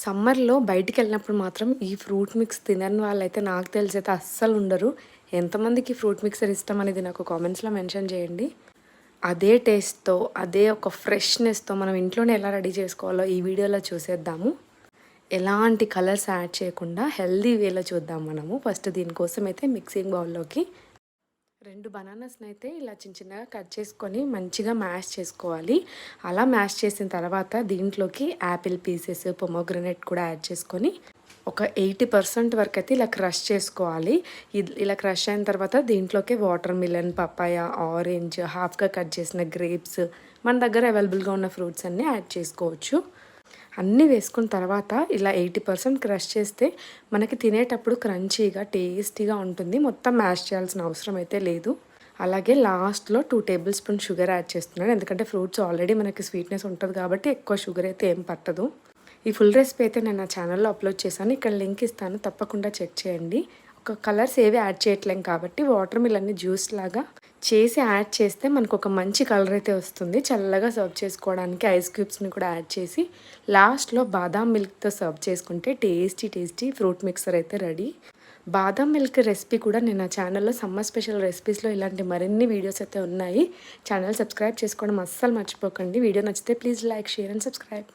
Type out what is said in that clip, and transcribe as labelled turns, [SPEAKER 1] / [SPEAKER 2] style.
[SPEAKER 1] సమ్మర్‌లో బయటికెళ్ళినప్పుడు మాత్రం ఈ ఫ్రూట్ మిక్స్ తినని వాళ్ళైతే నాకు తెలిసైతే అస్సలు ఉండరు. ఎంతమందికి ఫ్రూట్ మిక్సర్ ఇష్టం అనేది నాకు కామెంట్స్‌లో మెన్షన్ చేయండి. అదే టేస్ట్‌తో, అదే ఒక ఫ్రెష్‌నెస్‌తో మనం ఇంట్లోనే ఎలా రెడీ చేసుకోవాలో ఈ వీడియోలో చూసేద్దాము. ఎలాంటి కలర్స్ యాడ్ చేయకుండా హెల్తీ వేలో చూద్దాం మనము. ఫస్ట్ దీనికోసం అయితే మిక్సింగ్ బౌల్‌లోకి 2 బనానాస్‌నైతే ఇలా చిన్న చిన్నగా కట్ చేసుకొని మంచిగా మ్యాష్ చేసుకోవాలి. అలా మ్యాష్ చేసిన తర్వాత దీంట్లోకి యాపిల్ పీసెస్, పొమోగ్రనేట్ కూడా యాడ్ చేసుకొని ఒక 80% వరకైతే ఇలా క్రష్ చేసుకోవాలి. ఇలా క్రష్ అయిన తర్వాత దీంట్లోకి వాటర్ మిలన్, పపాయ, ఆరెంజ్, హాఫ్‌గా కట్ చేసిన గ్రేప్స్ మన దగ్గర అవైలబుల్‌గా ఉన్న ఫ్రూట్స్ అన్నీ యాడ్ చేసుకోవచ్చు. అన్నీ వేసుకున్న తర్వాత ఇలా 80% క్రష్ చేస్తే మనకి తినేటప్పుడు క్రంచీగా, టేస్టీగా ఉంటుంది. మొత్తం మ్యాష్ చేయాల్సిన అవసరం అయితే లేదు. అలాగే లాస్ట్‌లో 2 టేబుల్ స్పూన్ షుగర్ యాడ్ చేస్తున్నాను. ఎందుకంటే ఫ్రూట్స్ ఆల్రెడీ మనకి స్వీట్‌నెస్ ఉంటది కాబట్టి ఎక్కువ షుగర్ అయితే ఏం పట్టదు. ఈ ఫుల్ రెసిపీ అయితే నేను నా ఛానల్‌లో అప్లోడ్ చేశాను. ఇక్కడ లింక్ ఇస్తాను. తప్పకుండా చెక్ చేయండి. ఒక కలర్స్ ఏవి యాడ్ చేయట్లేం కాబట్టి వాటర్ మిలన్‌ని జ్యూస్ లాగా చేసి యాడ్ చేస్తే మనకు ఒక మంచి కలర్ అయితే వస్తుంది. చల్లగా సర్వ్ చేసుకోవడానికి ఐస్ క్యూబ్స్‌ని కూడా యాడ్ చేసి లాస్ట్‌లో బాదాం మిల్క్‌తో సర్వ్ చేసుకుంటే టేస్టీ ఫ్రూట్ మిక్సర్ అయితే రెడీ. బాదాం మిల్క్ రెసిపీ కూడా నేను నా ఛానల్‌లో సమ్మర్ స్పెషల్ రెసిపీస్‌లో ఇలాంటి మరిన్ని వీడియోస్ అయితే ఉన్నాయి. ఛానల్ సబ్స్క్రైబ్ చేసుకోవడం అస్సలు మర్చిపోకండి. వీడియో నచ్చితే please like, share and subscribe.